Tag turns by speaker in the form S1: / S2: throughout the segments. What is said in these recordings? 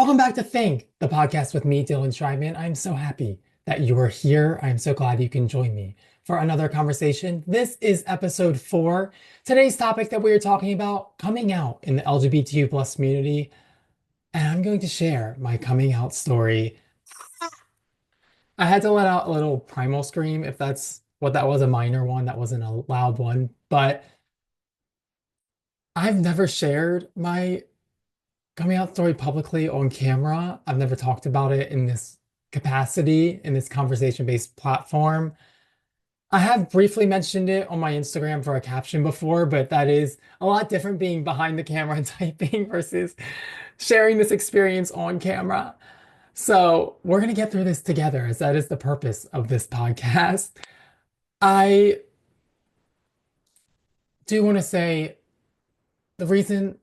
S1: Welcome back to Think, the podcast with me, Dylan Schreibman. I'm so happy that you are here. I'm so glad you can join me for another conversation. This is episode 4. Today's topic that we are talking about, coming out in the LGBTQ plus community, and I'm going to share my coming out story. I had to let out a little primal scream if that's what that was, a minor one. That wasn't a loud one, but I've never shared my coming out story publicly on camera. I've never talked about it in this capacity, in this conversation-based platform. I have briefly mentioned it on my Instagram for a caption before, but that is a lot different being behind the camera and typing versus sharing this experience on camera. So we're going to get through this together, as that is the purpose of this podcast. I do want to say the reason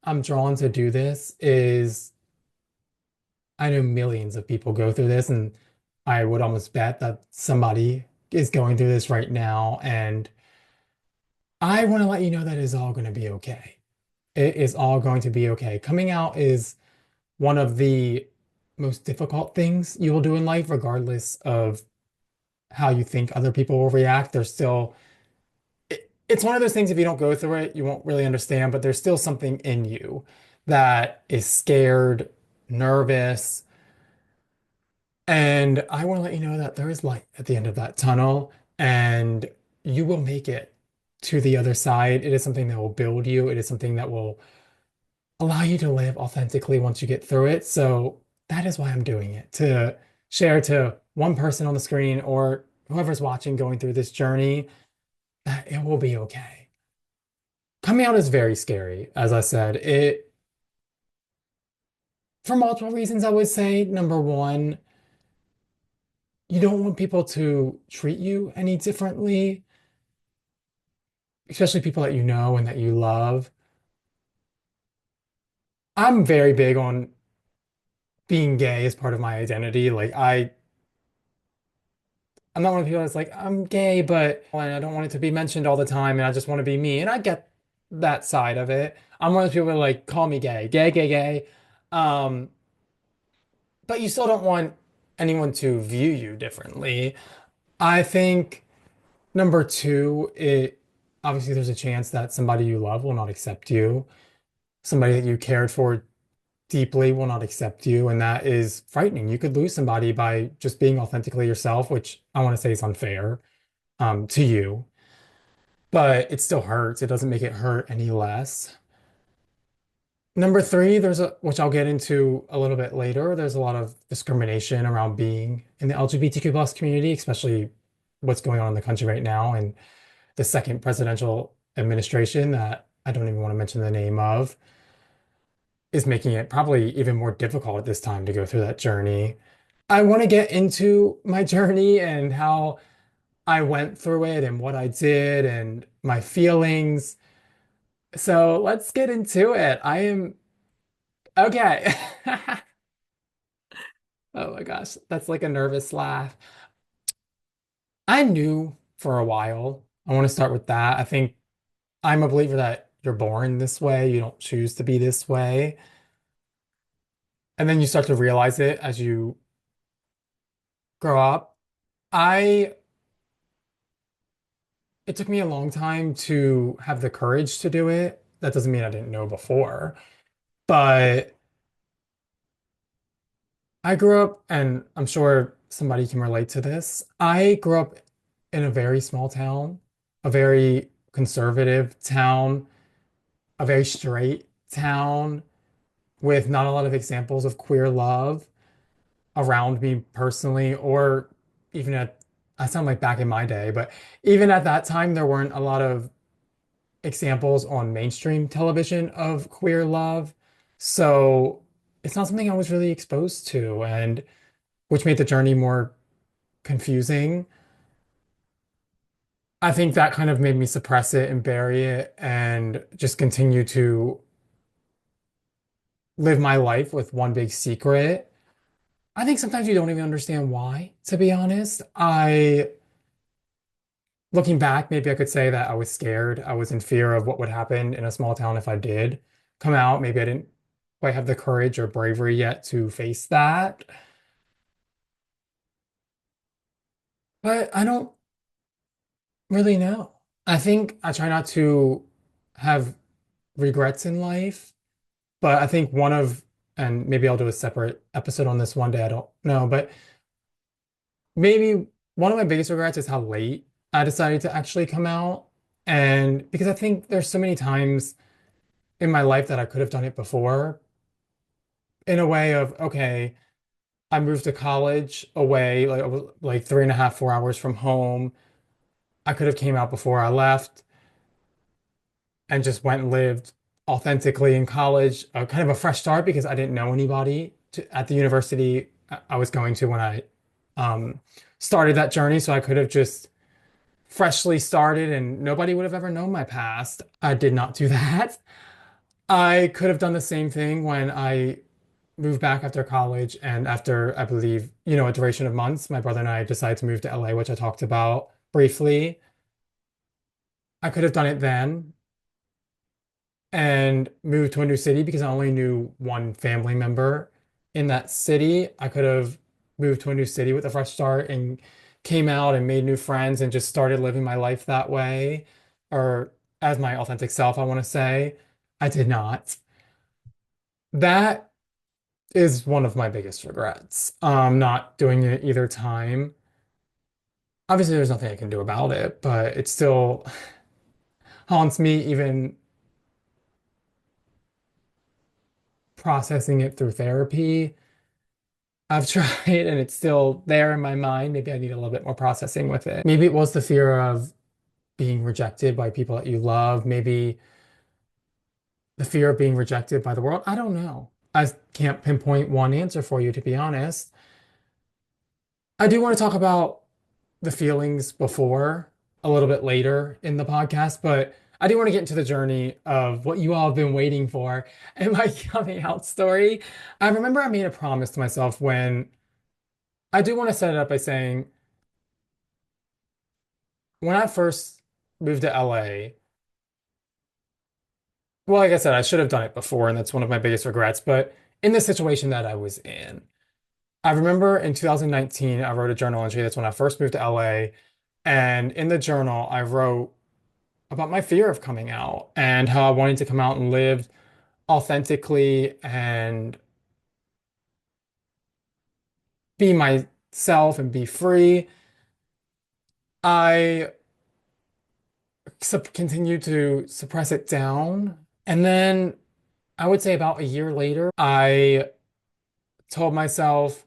S1: I'm drawn to do this is I know millions of people go through this, and I would almost bet that somebody is going through this right now. And I want to let you know that it's all going to be okay. It is all going to be okay. Coming out is one of the most difficult things you will do in life, regardless of how you think other people will react. It's one of those things, if you don't go through it, you won't really understand, but there's still something in you that is scared, nervous. And I want to let you know that there is light at the end of that tunnel, and you will make it to the other side. It is something that will build you. It is something that will allow you to live authentically once you get through it. So that is why I'm doing it, to share to one person on the screen or whoever's watching going through this journey that it will be okay. Coming out is very scary, as I said. For multiple reasons, I would say. Number one, you don't want people to treat you any differently, especially people that you know and that you love. I'm very big on being gay as part of my identity. I'm not one of the people that's like, I'm gay, but and I don't want it to be mentioned all the time, and I just want to be me. And I get that side of it. I'm one of those people that like call me gay, gay, gay, gay. Um, but you still don't want anyone to view you differently. I think number two, it obviously there's a chance that somebody you love will not accept you. Somebody that you cared for deeply will not accept you, and that is frightening. You could lose somebody by just being authentically yourself, which I want to say is unfair to you, but it still hurts. It doesn't make it hurt any less. Number three, which I'll get into a little bit later, there's a lot of discrimination around being in the LGBTQ plus community, especially what's going on in the country right now and the second presidential administration that I don't even want to mention the name of is making it probably even more difficult at this time to go through that journey. I want to get into my journey and how I went through it and what I did and my feelings. So let's get into it. I am okay. Oh my gosh, that's like a nervous laugh. I knew for a while. I want to start with that. I think I'm a believer that you're born this way. You don't choose to be this way. And then you start to realize it as you grow up. I It took me a long time to have the courage to do it. That doesn't mean I didn't know before, but I grew up, and I'm sure somebody can relate to this. I grew up in a very small town, a very conservative town, a very straight town with not a lot of examples of queer love around me personally, or even I sound like back in my day, but even at that time, there weren't a lot of examples on mainstream television of queer love. So it's not something I was really exposed to, and which made the journey more confusing. I think that kind of made me suppress it and bury it and just continue to live my life with one big secret. I think sometimes you don't even understand why, to be honest. Looking back, maybe I could say that I was scared. I was in fear of what would happen in a small town if I did come out. Maybe I didn't quite have the courage or bravery yet to face that. But I don't really know. I think I try not to have regrets in life, but I think and maybe I'll do a separate episode on this one day, I don't know, but maybe one of my biggest regrets is how late I decided to actually come out. And because I think there's so many times in my life that I could have done it before, in a way of, okay, I moved to college away, like 3.5, 4 hours from home. I could have came out before I left and just went and lived authentically in college, kind of a fresh start because I didn't know anybody at the university I was going to when I um, started that journey. So I could have just freshly started and nobody would have ever known my past. I did not do that. I could have done the same thing when I moved back after college and after, I believe, a duration of months, my brother and I decided to move to LA, which I talked about briefly. I could have done it then and moved to a new city because I only knew one family member in that city. I could have moved to a new city with a fresh start and came out and made new friends and just started living my life that way, or as my authentic self, I want to say. I did not. That is one of my biggest regrets. Not doing it either time. Obviously, there's nothing I can do about it, but it still haunts me even processing it through therapy. I've tried and it's still there in my mind. Maybe I need a little bit more processing with it. Maybe it was the fear of being rejected by people that you love. Maybe the fear of being rejected by the world. I don't know. I can't pinpoint one answer for you, to be honest. I do want to talk about the feelings before a little bit later in the podcast, but I do want to get into the journey of what you all have been waiting for and my coming out story. I remember I made a promise to myself when I do want to set it up by saying, when I first moved to LA, well, like I said, I should have done it before, and that's one of my biggest regrets. But in the situation that I was in, I remember in 2019, I wrote a journal entry. That's when I first moved to LA. And in the journal, I wrote about my fear of coming out and how I wanted to come out and live authentically and be myself and be free. I continued to suppress it down. And then I would say about a year later, I told myself,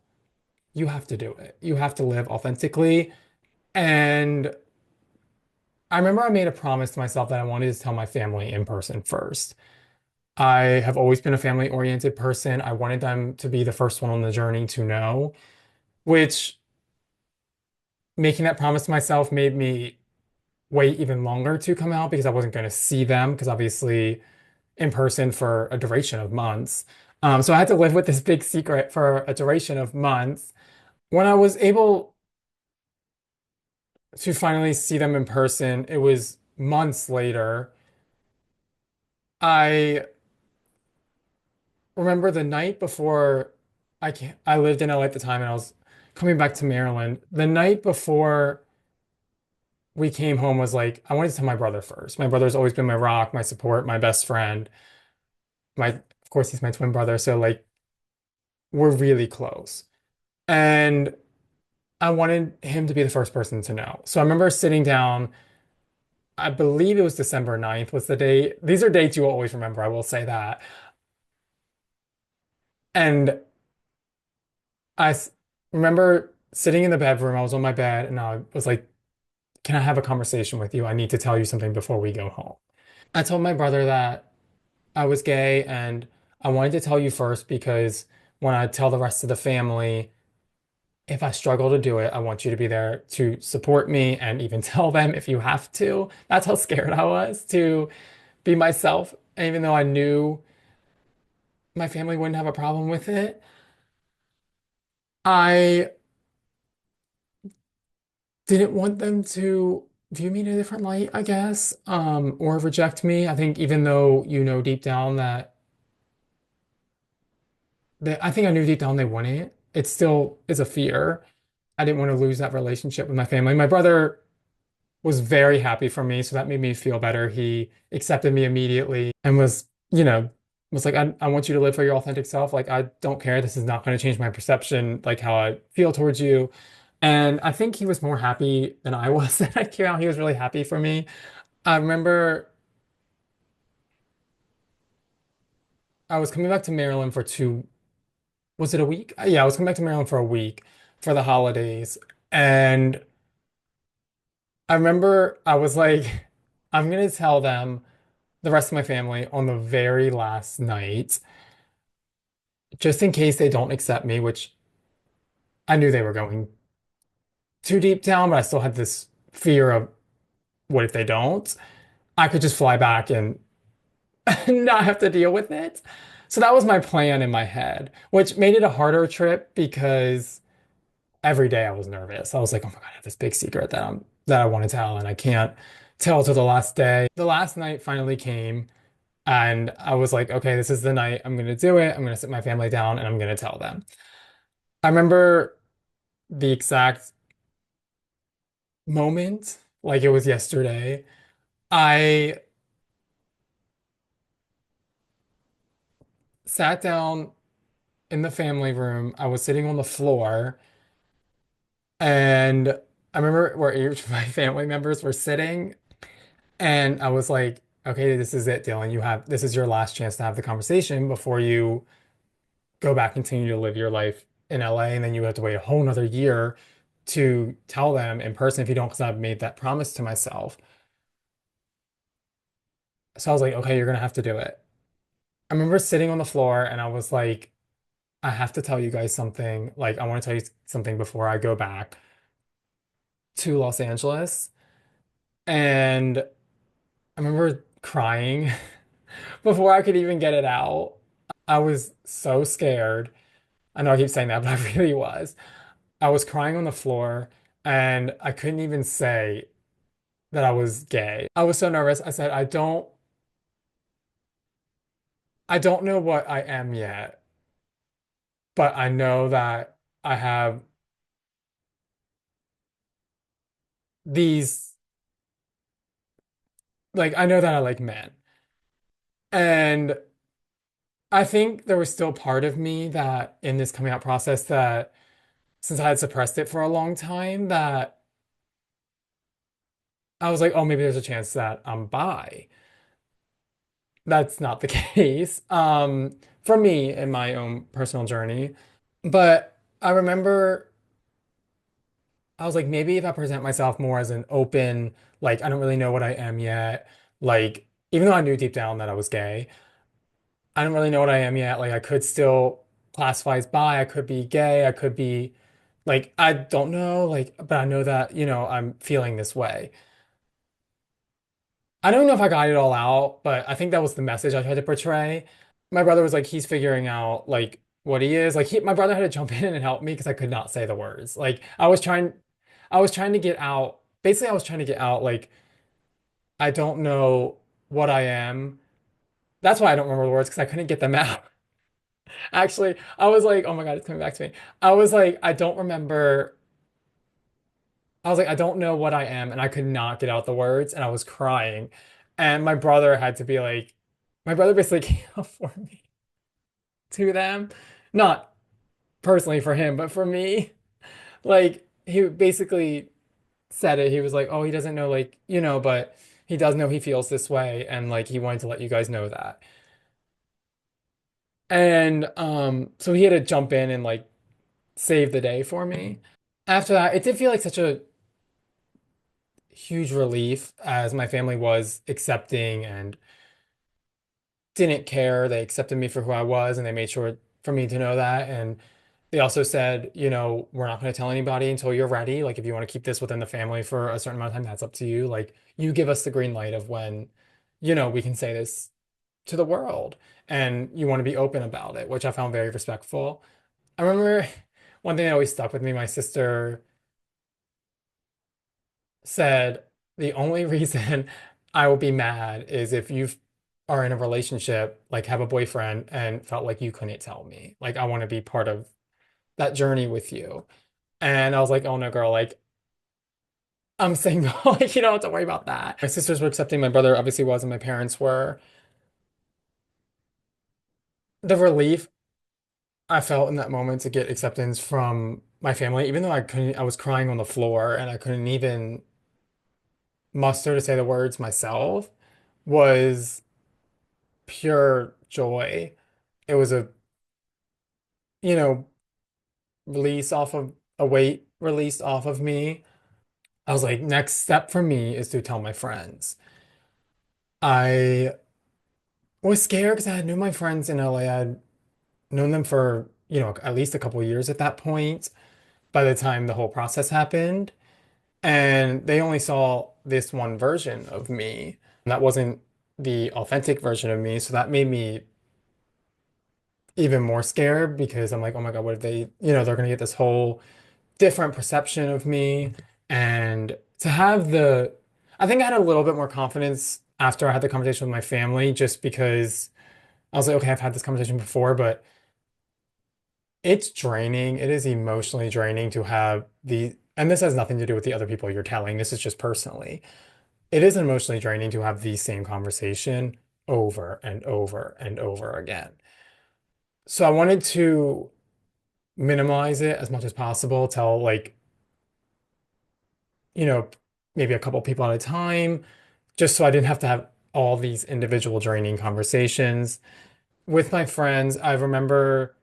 S1: you have to do it. You have to live authentically. And I remember I made a promise to myself that I wanted to tell my family in person first. I have always been a family-oriented person. I wanted them to be the first one on the journey to know, which making that promise to myself made me wait even longer to come out because I wasn't going to see them because obviously in person for a duration of months. So I had to live with this big secret for a duration of months. When I was able to finally see them in person, it was months later. I remember the night before I lived in LA at the time and I was coming back to Maryland. The night before we came home was like, I wanted to tell my brother first. My brother's always been my rock, my support, my best friend. Of course, he's my twin brother, so like we're really close. And I wanted him to be the first person to know. So I remember sitting down, I believe it was December 9th was the date. These are dates you will always remember, I will say that. And remember sitting in the bedroom, I was on my bed and I was like, can I have a conversation with you? I need to tell you something before we go home. I told my brother that I was gay and I wanted to tell you first because when I tell the rest of the family, if I struggle to do it, I want you to be there to support me and even tell them if you have to. That's how scared I was to be myself, even though I knew my family wouldn't have a problem with it. I didn't want them to view me in a different light, I guess, or reject me. I think even though you know deep down that I think I knew deep down they wouldn't. It still is a fear. I didn't want to lose that relationship with my family. My brother was very happy for me, so that made me feel better. He accepted me immediately and was, was like, I want you to live for your authentic self. Like, I don't care. This is not going to change my perception, like how I feel towards you. And I think he was more happy than I was that I came out. He was really happy for me. I remember I was coming back to Maryland for was it a week? Yeah, I was coming back to Maryland for a week for the holidays. And I remember I was like, I'm gonna tell them the rest of my family on the very last night, just in case they don't accept me, which I knew they were going too deep down, but I still had this fear of what if they don't? I could just fly back and not have to deal with it. So that was my plan in my head, which made it a harder trip because every day I was nervous. I was like, oh my God, I have this big secret that I want to tell, and I can't tell till the last day. The last night finally came, and I was like, okay, this is the night. I'm gonna do it. I'm gonna sit my family down and I'm gonna tell them. I remember the exact moment, like it was yesterday. I sat down in the family room. I was sitting on the floor, and I remember where each of my family members were sitting. And I was like, okay, this is it, Dylan. This is your last chance to have the conversation before you go back and continue to live your life in LA. And then you have to wait a whole nother year to tell them in person if you don't, because I've made that promise to myself. So I was like, okay, you're gonna have to do it. I remember sitting on the floor and I was like, I have to tell you guys something. Like, I want to tell you something before I go back to Los Angeles. And I remember crying before I could even get it out. I was so scared. I know I keep saying that, but I really was. I was crying on the floor and I couldn't even say that I was gay. I was so nervous. I said, I don't know what I am yet, but I know that I have these, like, I know that I like men. And I think there was still part of me that in this coming out process that since I had suppressed it for a long time, that I was like, oh, maybe there's a chance that I'm bi. That's not the case, for me in my own personal journey. But I remember I was like, maybe if I present myself more as an open, like, I don't really know what I am yet. Like, even though I knew deep down that I was gay, I don't really know what I am yet. Like, I could still classify as bi, I could be gay, I could be like, I don't know, like, but I know that, I'm feeling this way. I don't know if I got it all out, but I think that was the message I tried to portray. My brother was like, he's figuring out like what he is. Like my brother had to jump in and help me because I could not say the words. Like I was trying to get out. Basically, I was trying to get out like I don't know what I am. That's why I don't remember the words because I couldn't get them out. Actually, I was like, oh my God, it's coming back to me. I was like, I don't remember. I was like, I don't know what I am, and I could not get out the words, and I was crying. And my brother had to be like, my brother basically came up for me to them. Not personally for him, but for me, like he basically said it. He was like, "Oh, he doesn't know, like, but he does know he feels this way, and like he wanted to let you guys know that." And so he had to jump in and like save the day for me. After that, it did feel like such a huge relief as my family was accepting and didn't care. They accepted me for who I was and they made sure for me to know that. And they also said, we're not going to tell anybody until you're ready. Like, if you want to keep this within the family for a certain amount of time, that's up to you. Like, you give us the green light of when, we can say this to the world and you want to be open about it, which I found very respectful. I remember one thing that always stuck with me, my sister said, the only reason I will be mad is if you are in a relationship, like have a boyfriend, and felt like you couldn't tell me. Like, I want to be part of that journey with you. And I was like, oh no, girl, like, I'm single. Like, you don't have to worry about that. My sisters were accepting, my brother obviously was, and my parents were. The relief I felt in that moment to get acceptance from my family, even though I was crying on the floor and I couldn't even muster to say the words myself, was pure joy. It was a, you know, release off of a weight released off of me. I was like, next step for me is to tell my friends. I was scared because I had known my friends in LA. I'd known them for, at least a couple of years at that point by the time the whole process happened. And they only saw this one version of me. That wasn't the authentic version of me. So that made me even more scared because I'm like, oh my God, what if they're going to get this whole different perception of me. And to have I think I had a little bit more confidence after I had the conversation with my family, just because I was like, okay, I've had this conversation before, but it's draining. It is emotionally draining to have and this has nothing to do with the other people you're telling. This is just personally. It is emotionally draining to have the same conversation over and over and over again. So I wanted to minimize it as much as possible, tell like, you know, maybe a couple people at a time, just so I didn't have to have all these individual draining conversations. With my friends, I remember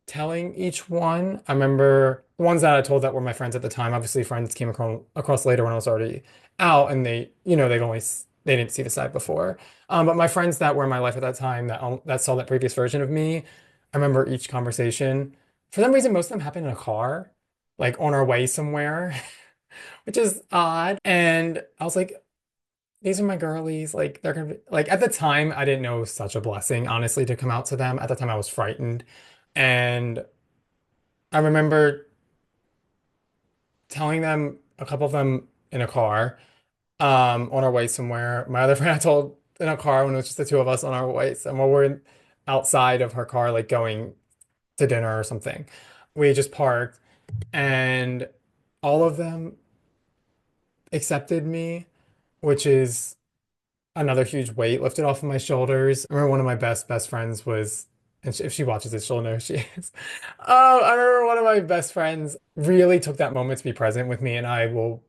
S1: telling each one. I remember the ones that I told that were my friends at the time. Obviously, friends came across later when I was already out, and they didn't see the side before. But my friends that were in my life at that time that saw that previous version of me, I remember each conversation. For some reason, most of them happened in a car, like on our way somewhere, which is odd. And I was like, these are my girlies. Like they're gonna be like at the time I didn't know it was such a blessing, honestly, to come out to them. At the time I was frightened. And I remember telling them, a couple of them in a car, on our way somewhere. My other friend I told in a car when it was just the two of us on our way somewhere. We're outside of her car, like going to dinner or something. We just parked and all of them accepted me, which is another huge weight lifted off of my shoulders. I remember one of my best friends was, and if she watches this, she'll know who she is. I remember one of my best friends really took that moment to be present with me, and I don't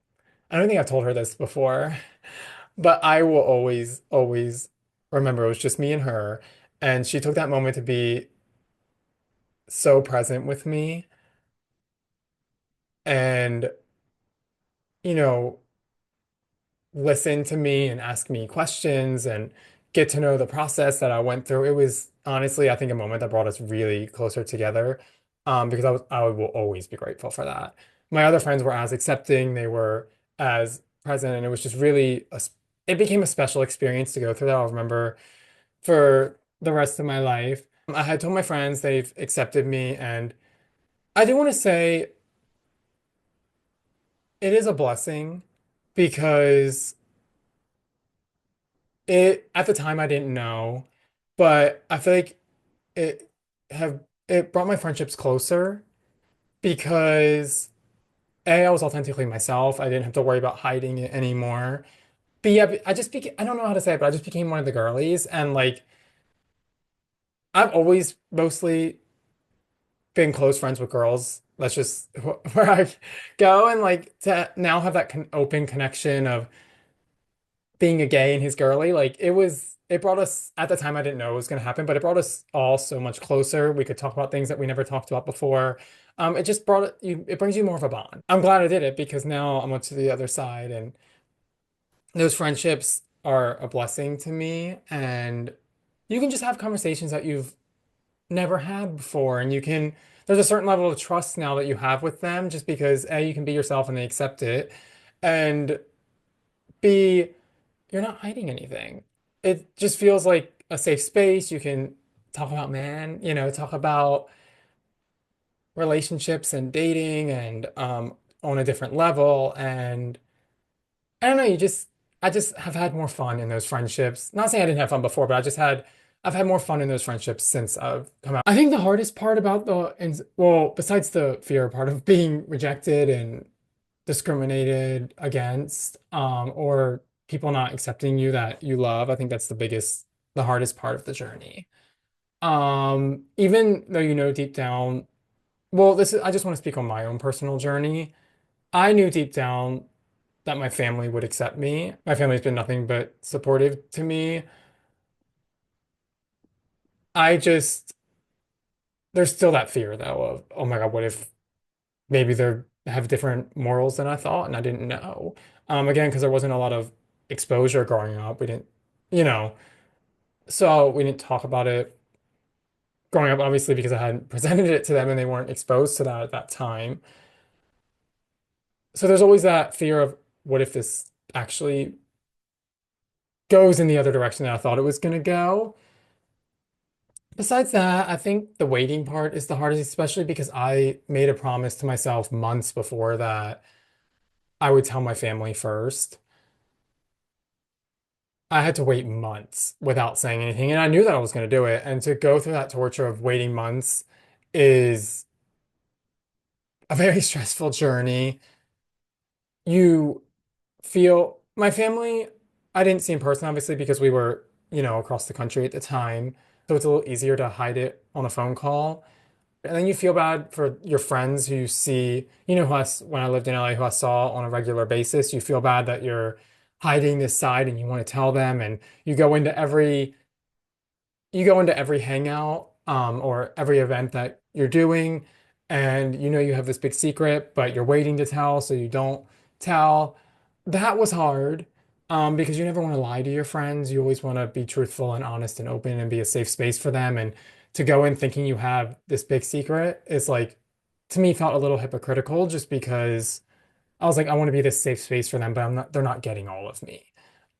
S1: think I've told her this before, but I will always, always remember it was just me and her, and she took that moment to be so present with me, and, you know, listen to me and ask me questions and get to know the process that I went through. It was honestly, I think, a moment that brought us really closer together. Because I will always be grateful for that. My other friends were as accepting, they were as present, and it was just really it became a special experience to go through that. I'll remember for the rest of my life. I had told my friends they've accepted me, and I do want to say it is a blessing because at the time I didn't know, but I feel like it it brought my friendships closer because A, I was authentically myself. I didn't have to worry about hiding it anymore. But yeah, I just became, I don't know how to say it, but I just became one of the girlies. And like I've always mostly been close friends with girls. That's just where I go. And like to now have that open connection of being a gay and his girly, like it brought us, at the time I didn't know it was going to happen, but it brought us all so much closer. We could talk about things that we never talked about before. It just it brings you more of a bond. I'm glad I did it because now I'm on to the other side, and those friendships are a blessing to me. And you can just have conversations that you've never had before, and there's a certain level of trust now that you have with them just because A, you can be yourself and they accept it, and B, you're not hiding anything. It just feels like a safe space. You can talk about talk about relationships and dating and on a different level. And I don't know, you just I just have had more fun in those friendships. Not saying I didn't have fun before, but I've had more fun in those friendships since I've come out. I think the hardest part about well, besides the fear part of being rejected and discriminated against, or people not accepting you that you love, I think that's the hardest part of the journey. Even though you know deep down, well, I just want to speak on my own personal journey. I knew deep down that my family would accept me. My family's been nothing but supportive to me. I just, there's still that fear though of, oh my God, what if maybe they have different morals than I thought and I didn't know. Again, because there wasn't a lot of exposure growing up. We didn't, you know, so we didn't talk about it growing up, obviously, because I hadn't presented it to them and they weren't exposed to that at that time. So there's always that fear of what if this actually goes in the other direction that I thought it was going to go. Besides that, I think the waiting part is the hardest, especially because I made a promise to myself months before that I would tell my family first. I had to wait months without saying anything, and I knew that I was going to do it. And to go through that torture of waiting months is a very stressful journey. You feel my family, I didn't see in person, obviously, because we were, across the country at the time. So it's a little easier to hide it on a phone call. And then you feel bad for your friends who you see, when I lived in LA, who I saw on a regular basis. You feel bad that you're hiding this side and you want to tell them. And you go into every hangout, or every event that you're doing, and you have this big secret, but you're waiting to tell, so you don't tell. That was hard, because you never want to lie to your friends. You always want to be truthful and honest and open and be a safe space for them. And to go in thinking you have this big secret is like, to me, felt a little hypocritical just because I was like, I want to be this safe space for them, but they're not getting all of me.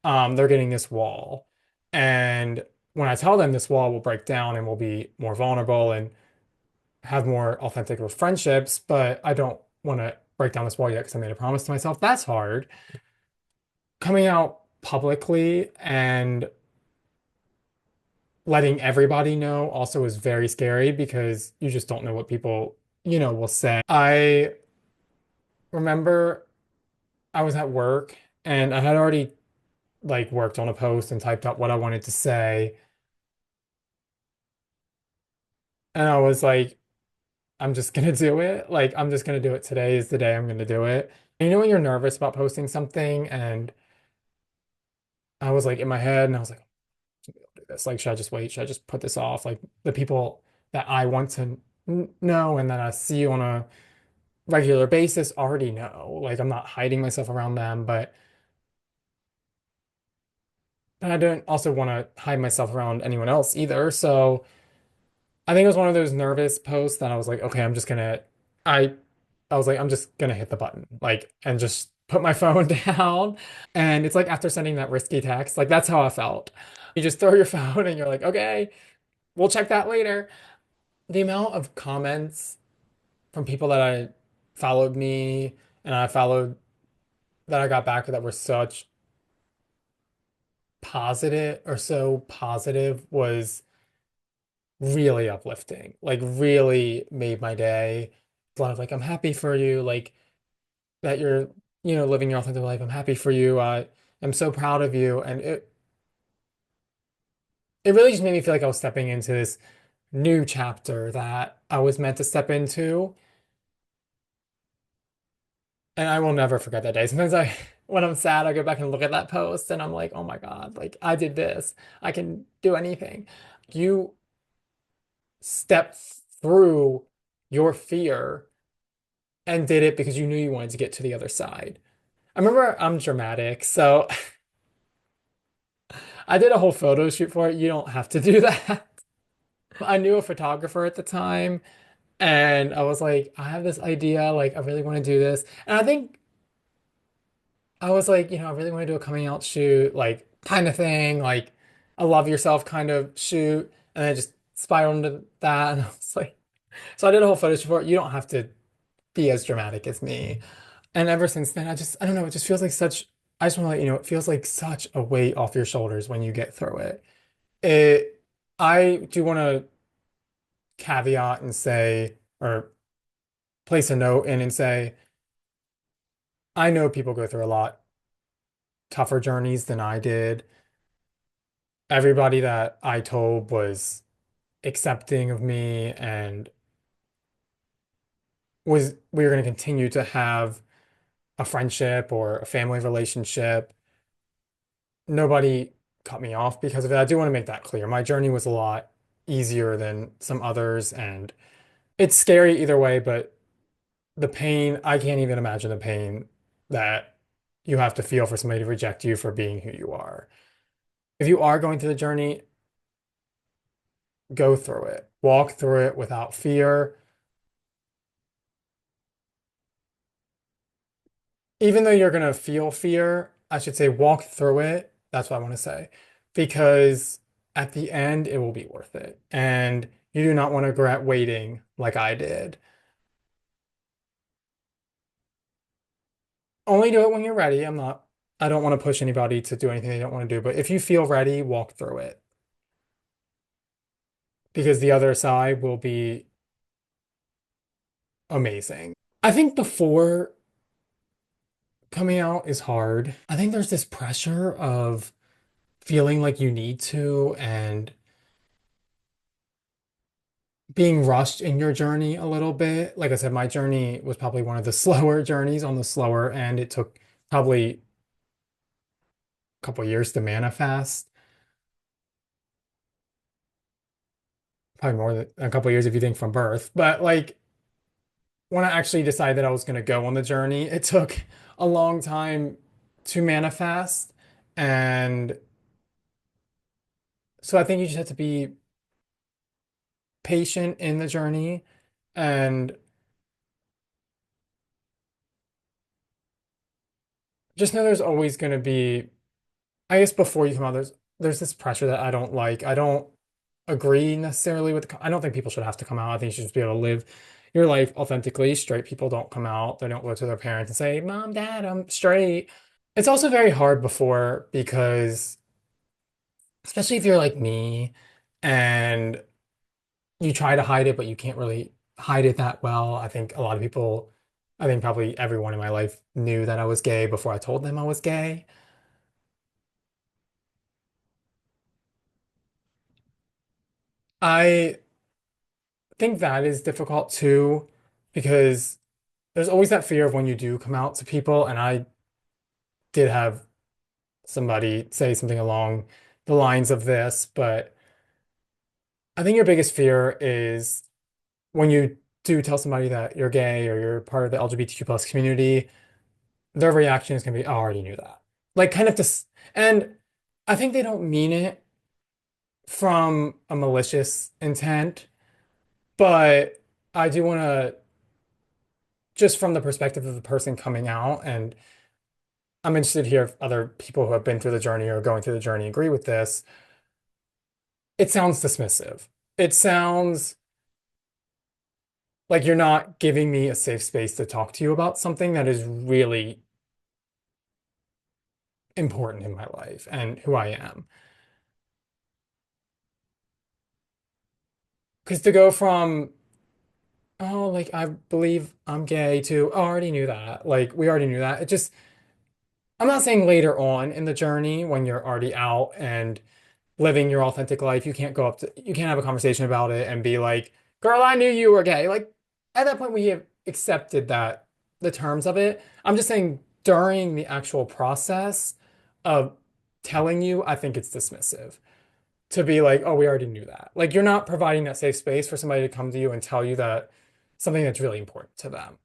S1: They're getting this wall. And when I tell them this wall will break down and we'll be more vulnerable and have more authentic friendships, but I don't want to break down this wall yet because I made a promise to myself. That's hard. Coming out publicly and letting everybody know also is very scary because you just don't know what people, will say. I remember I was at work and I had already like worked on a post and typed up what I wanted to say. And I was like, I'm just gonna do it. Like, I'm just gonna do it. Today is the day I'm gonna do it. And when you're nervous about posting something, and I was like in my head, and I was like, "Should I do this? Like, should I just wait? Should I just put this off? Like, the people that I want to know and that I see on a regular basis already know. Like, I'm not hiding myself around them, but I don't also want to hide myself around anyone else either. So I think it was one of those nervous posts that I was like, okay, I I was like, I'm just gonna hit the button, like, and just put my phone down. And it's like after sending that risky text, like that's how I felt. You just throw your phone and you're like, okay, we'll check that later. The amount of comments from people that I followed me and I followed that I got back that were such positive or so positive was really uplifting. Like really made my day. A lot of like, I'm happy for you. Like that you're, living your authentic life. I'm happy for you. I am so proud of you. And it really just made me feel like I was stepping into this new chapter that I was meant to step into. And I will never forget that day. Sometimes when I'm sad, I go back and look at that post and I'm like, oh my God, like I did this. I can do anything. You step through your fear and did it because you knew you wanted to get to the other side. I remember I'm dramatic, so I did a whole photo shoot for it. You don't have to do that. I knew a photographer at the time, and I was like, I have this idea, like I really want to do this. And I think I was like, I really want to do a coming out shoot, like kind of thing, like a love yourself kind of shoot. And I just spiraled into that, and I was like, so I did a whole photo shoot for it. You don't have to be as dramatic as me. And ever since then, I don't know, it just feels like such I just want to let you know it feels like such a weight off your shoulders when you get through it. It, I do want to caveat and say, or place a note in and say, I know people go through a lot tougher journeys than I did. Everybody that I told was accepting of me and was we were going to continue to have a friendship or a family relationship. Nobody cut me off because of it. I do want to make that clear. My journey was a lot easier than some others, and it's scary either way, but the pain, I can't even imagine the pain that you have to feel for somebody to reject you for being who you are. If you are going through the journey, go through it. Walk through it without fear. Even though you're going to feel fear, I should say walk through it. That's what I want to say. Because at the end, it will be worth it. And you do not want to regret waiting like I did. Only do it when you're ready. I don't want to push anybody to do anything they don't want to do. But if you feel ready, walk through it. Because the other side will be amazing. I think before coming out is hard. I think there's this pressure of feeling like you need to and being rushed in your journey a little bit. Like I said, my journey was probably one of the slower journeys on the slower end. It took probably a couple years to manifest, probably more than a couple years if you think from birth. But like when I actually decided that I was going to go on the journey, it took a long time to manifest. And so I think you just have to be patient in the journey and just know there's always going to be, I guess before you come out, there's this pressure that I don't like. I don't agree necessarily with I don't think people should have to come out. I think you should just be able to live your life authentically. Straight people don't come out. They don't go to their parents and say, "Mom, Dad, I'm straight." It's also very hard before because especially if you're like me and you try to hide it, but you can't really hide it that well. I think a lot of people, I think probably everyone in my life knew that I was gay before I told them I was gay. I think that is difficult too, because there's always that fear of when you do come out to people. And I did have somebody say something along the lines of this, but I think your biggest fear is when you do tell somebody that you're gay or you're part of the LGBTQ plus community, their reaction is going to be, oh, I already knew that. Like, kind of this. And I think they don't mean it from a malicious intent, but I do want to, just from the perspective of the person coming out, and I'm interested to hear if other people who have been through the journey or going through the journey agree with this. It sounds dismissive. It sounds like you're not giving me a safe space to talk to you about something that is really important in my life and who I am. Because to go from, oh, like I believe I'm gay to, oh, I already knew that. Like we already knew that. It just, I'm not saying later on in the journey when you're already out and living your authentic life, you can't have a conversation about it and be like, girl, I knew you were gay. Like at that point, we have accepted that the terms of it. I'm just saying during the actual process of telling you, I think it's dismissive to be like, oh, we already knew that. Like you're not providing that safe space for somebody to come to you and tell you that something that's really important to them.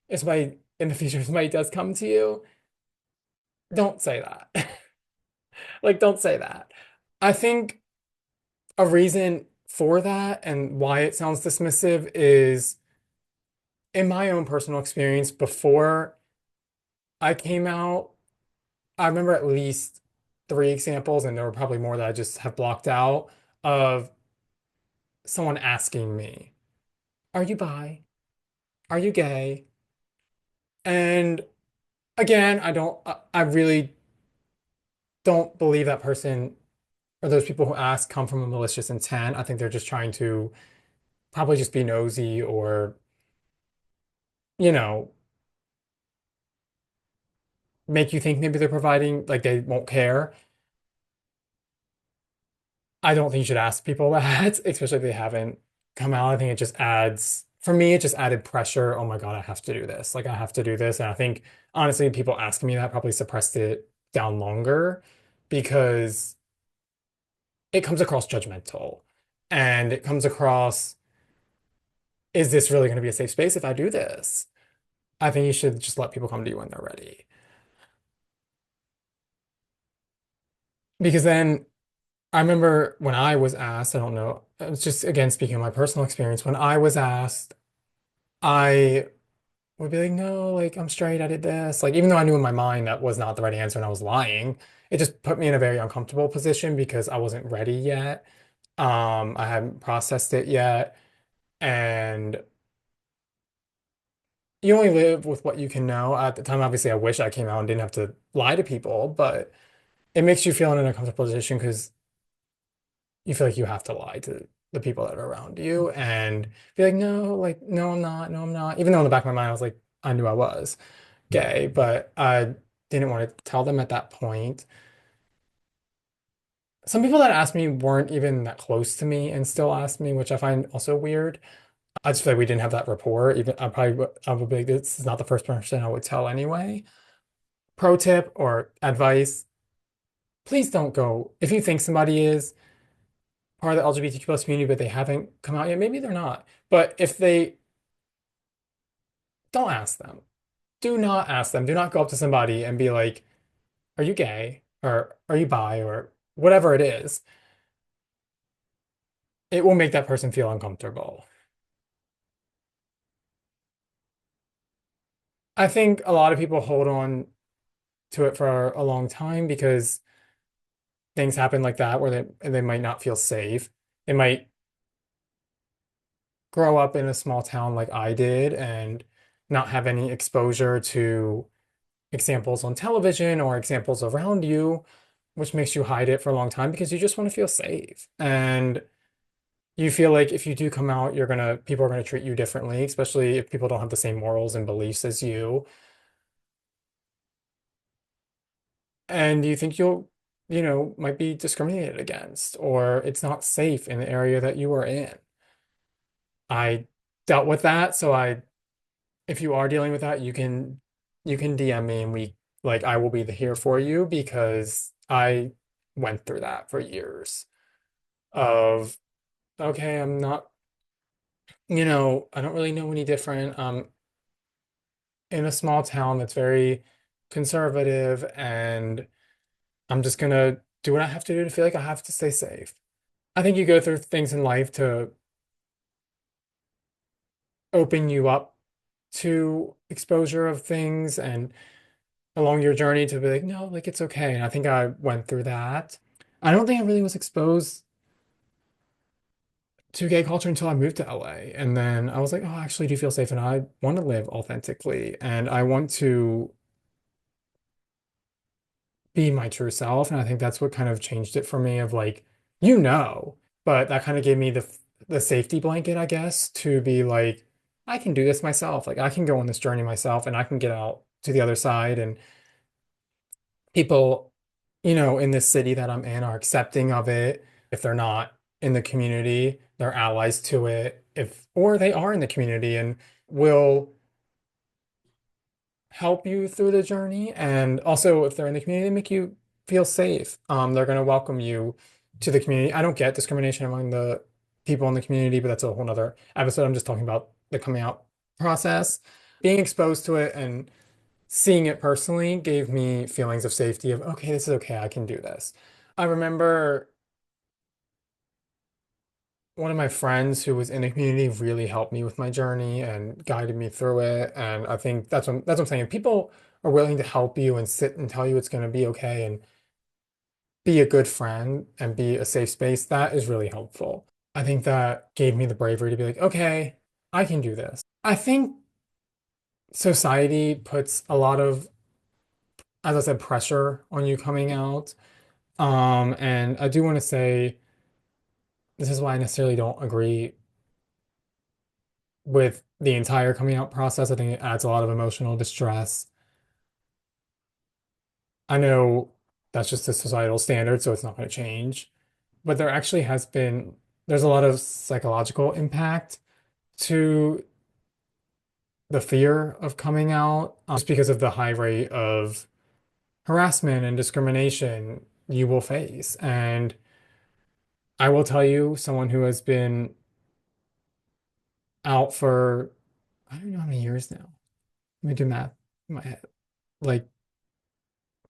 S1: If somebody in the future, somebody does come to you, don't say that. Like, don't say that. I think a reason for that and why it sounds dismissive is in my own personal experience before I came out, I remember at least three examples, and there were probably more that I just have blocked out of someone asking me, are you bi? Are you gay? And Again, I really don't believe that person or those people who ask come from a malicious intent. I think they're just trying to probably just be nosy or, you know, make you think maybe they're providing, like they won't care. I don't think you should ask people that, especially if they haven't come out. I think it just adds, for me, it just added pressure. Oh my God, I have to do this. Like I have to do this. And I think honestly, people asking me that probably suppressed it down longer because it comes across judgmental and it comes across, is this really going to be a safe space if I do this? I think you should just let people come to you when they're ready. Because then I remember when I was asked, I don't know, it's just again speaking of my personal experience, when I was asked, I would be like, no, like I'm straight, I did this. Like, even though I knew in my mind that was not the right answer and I was lying, it just put me in a very uncomfortable position because I wasn't ready yet. I hadn't processed it yet. And you only live with what you can know. At the time, obviously, I wish I came out and didn't have to lie to people, but it makes you feel in an uncomfortable position because you feel like you have to lie to the people that are around you and be like, no, like, no, I'm not, no, I'm not. Even though in the back of my mind, I was like, I knew I was gay, but I didn't want to tell them at that point. Some people that asked me weren't even that close to me and still asked me, which I find also weird. I just feel like we didn't have that rapport. Even I would be like, this is not the first person I would tell anyway. Pro tip or advice, please don't go. If you think somebody is part of the LGBTQ plus community, but they haven't come out yet, maybe they're not. But if they don't ask them, do not ask them. Do not go up to somebody and be like, are you gay? Or are you bi? Or whatever it is. It will make that person feel uncomfortable. I think a lot of people hold on to it for a long time because things happen like that where they might not feel safe. They might grow up in a small town like I did and not have any exposure to examples on television or examples around you, which makes you hide it for a long time because you just want to feel safe. And you feel like if you do come out, people are gonna treat you differently, especially if people don't have the same morals and beliefs as you. And you think might be discriminated against, or it's not safe in the area that you are in. I dealt with that, so if you are dealing with that, you can DM me and I will be here for you because I went through that for years of okay, I'm not, I don't really know any different. In a small town that's very conservative and I'm just gonna do what I have to do to feel like I have to stay safe. I think you go through things in life to open you up to exposure of things and along your journey to be like, no, like it's okay. And I think I went through that. I don't think I really was exposed to gay culture until I moved to LA. And then I was like, oh, I actually do feel safe and I want to live authentically and I want to be my true self. And I think that's what kind of changed it for me of like, but that kind of gave me the safety blanket, I guess, to be like, I can do this myself. Like I can go on this journey myself and I can get out to the other side and people, in this city that I'm in are accepting of it. If they're not in the community, they're allies to it. Or they are in the community and will help you through the journey. And also, if they're in the community, they make you feel safe. They're going to welcome you to the community. I don't get discrimination among the people in the community, but that's a whole nother episode. I'm just talking about the coming out process. Being exposed to it and seeing it personally gave me feelings of safety of, okay, this is okay, I can do this. I remember one of my friends who was in the community really helped me with my journey and guided me through it. And I think that's what I'm saying. If people are willing to help you and sit and tell you it's going to be okay and be a good friend and be a safe space, that is really helpful. I think that gave me the bravery to be like, okay, I can do this. I think society puts a lot of as I said, pressure on you coming out. And I do want to say this is why I necessarily don't agree with the entire coming out process. I think it adds a lot of emotional distress. I know that's just a societal standard, so it's not going to change. But there actually has been, there's a lot of psychological impact to the fear of coming out, just because of the high rate of harassment and discrimination you will face. And I will tell you, someone who has been out for, I don't know how many years now. Let me do math in my head. Like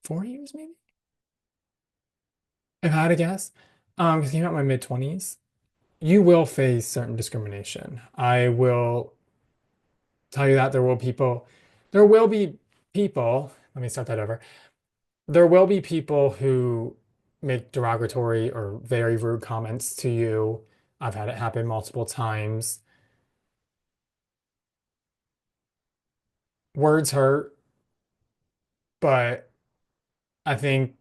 S1: 4 years, maybe? If I had to guess. Because I came out in my mid-20s. You will face certain discrimination. I will tell you that there will be people, let me start that over. There will be people who make derogatory or very rude comments to you. I've had it happen multiple times. Words hurt, but I think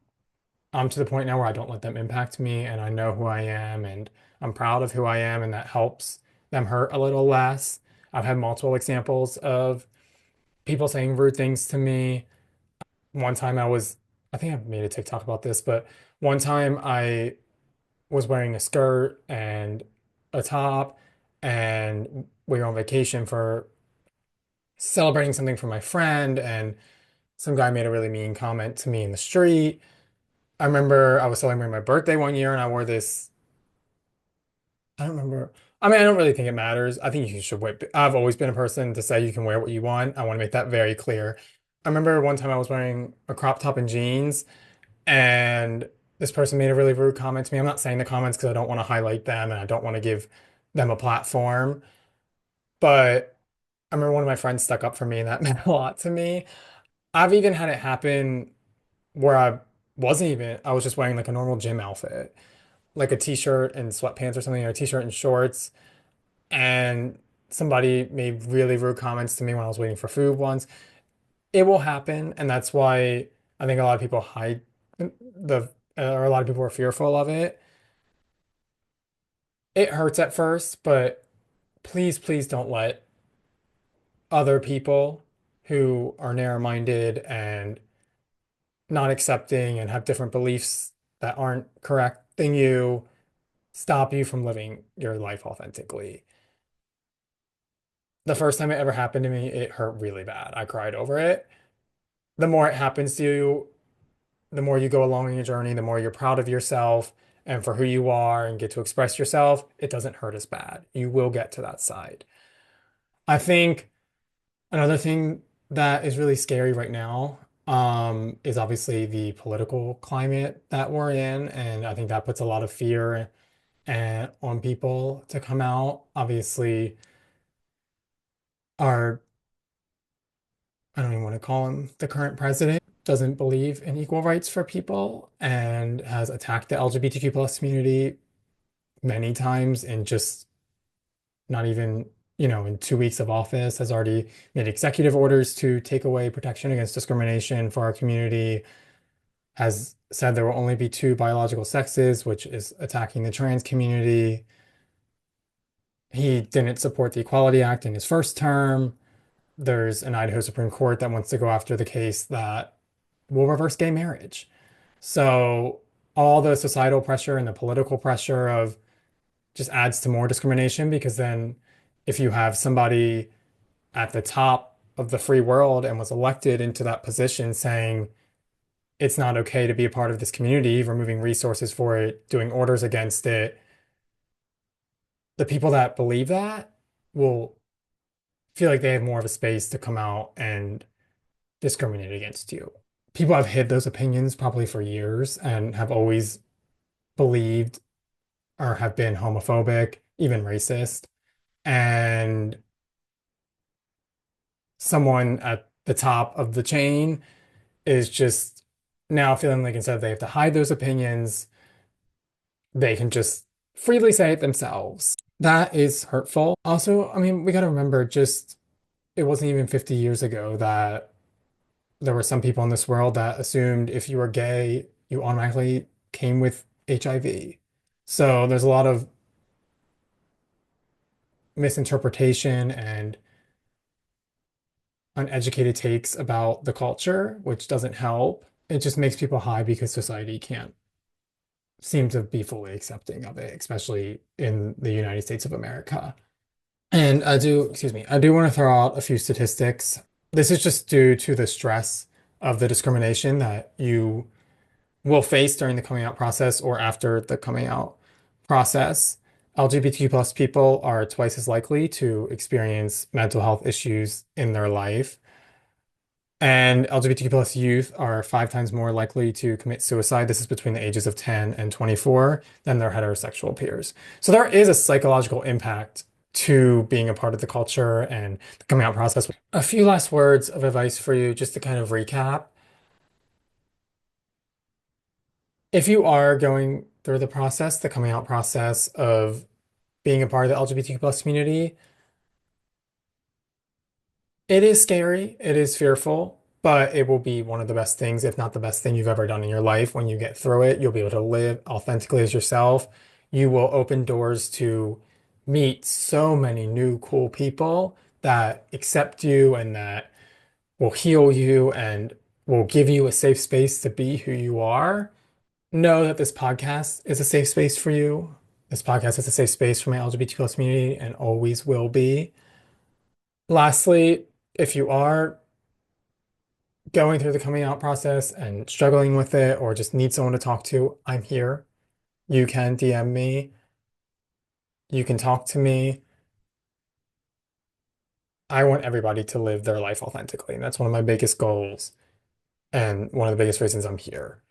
S1: I'm to the point now where I don't let them impact me and I know who I am and I'm proud of who I am and that helps them hurt a little less. I've had multiple examples of people saying rude things to me. One time I think I've made a TikTok about this, but one time I was wearing a skirt and a top and we were on vacation for celebrating something for my friend and some guy made a really mean comment to me in the street. I remember I was celebrating my birthday one year and I wore this. I don't remember. I mean, I don't really think it matters. I think you should wear. I've always been a person to say you can wear what you want. I want to make that very clear. I remember one time I was wearing a crop top and jeans, and this person made a really rude comment to me. I'm not saying the comments because I don't want to highlight them and I don't want to give them a platform. But I remember one of my friends stuck up for me, and that meant a lot to me. I've even had it happen where I was just wearing like a normal gym outfit, like a t-shirt and sweatpants or something, or a t-shirt and shorts. And somebody made really rude comments to me when I was waiting for food once. It will happen, and that's why I think a lot of people hide or a lot of people are fearful of it. It hurts at first, but please, please don't let other people who are narrow-minded and not accepting and have different beliefs that aren't correct than you stop you from living your life authentically. The first time it ever happened to me, it hurt really bad. I cried over it. The more it happens to you, the more you go along in your journey, the more you're proud of yourself and for who you are and get to express yourself, it doesn't hurt as bad. You will get to that side. I think another thing that is really scary right now, is obviously the political climate that we're in, and I think that puts a lot of fear on people to come out. Obviously, our I don't even want to call him the current president, doesn't believe in equal rights for people and has attacked the LGBTQ plus community many times and just not even, in 2 weeks of office has already made executive orders to take away protection against discrimination for our community, has said there will only be two biological sexes, which is attacking the trans community. He didn't support the Equality Act in his first term. There's an Idaho Supreme Court that wants to go after the case that will reverse gay marriage. So all the societal pressure and the political pressure of just adds to more discrimination because then if you have somebody at the top of the free world and was elected into that position saying it's not okay to be a part of this community, removing resources for it, doing orders against it, the people that believe that will feel like they have more of a space to come out and discriminate against you. People have hid those opinions probably for years and have always believed or have been homophobic, even racist. And someone at the top of the chain is just now feeling like instead of they have to hide those opinions, they can just freely say it themselves. That is hurtful. Also, I mean, we got to remember just it wasn't even 50 years ago that there were some people in this world that assumed if you were gay, you automatically came with HIV. So there's a lot of misinterpretation and uneducated takes about the culture, which doesn't help. It just makes people high because society can't seem to be fully accepting of it, especially in the United States of America. And I do want to throw out a few statistics. This is just due to the stress of the discrimination that you will face during the coming out process or after the coming out process. LGBTQ plus people are twice as likely to experience mental health issues in their life. And LGBTQ plus youth are 5 times more likely to commit suicide. This is between the ages of 10 and 24 than their heterosexual peers. So there is a psychological impact to being a part of the culture and the coming out process. A few last words of advice for you, just to kind of recap. If you are going through the process, the coming out process of being a part of the LGBTQ plus community, it is scary, it is fearful, but it will be one of the best things, if not the best thing you've ever done in your life. When you get through it, you'll be able to live authentically as yourself. You will open doors to meet so many new cool people that accept you and that will heal you and will give you a safe space to be who you are. Know that this podcast is a safe space for you. This podcast is a safe space for my LGBT plus community and always will be. Lastly, if you are going through the coming out process and struggling with it or just need someone to talk to, I'm here. You can DM me. You can talk to me. I want everybody to live their life authentically. And that's one of my biggest goals and one of the biggest reasons I'm here.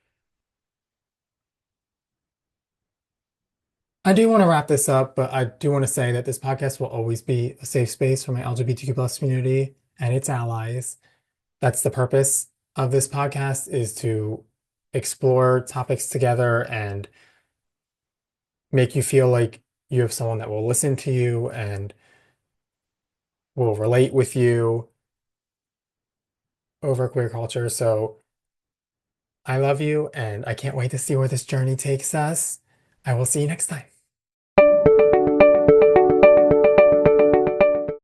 S1: I do want to wrap this up, but I do want to say that this podcast will always be a safe space for my LGBTQ plus community and its allies. That's the purpose of this podcast is to explore topics together and make you feel like you have someone that will listen to you and will relate with you over queer culture. So I love you and I can't wait to see where this journey takes us. I will see you next time.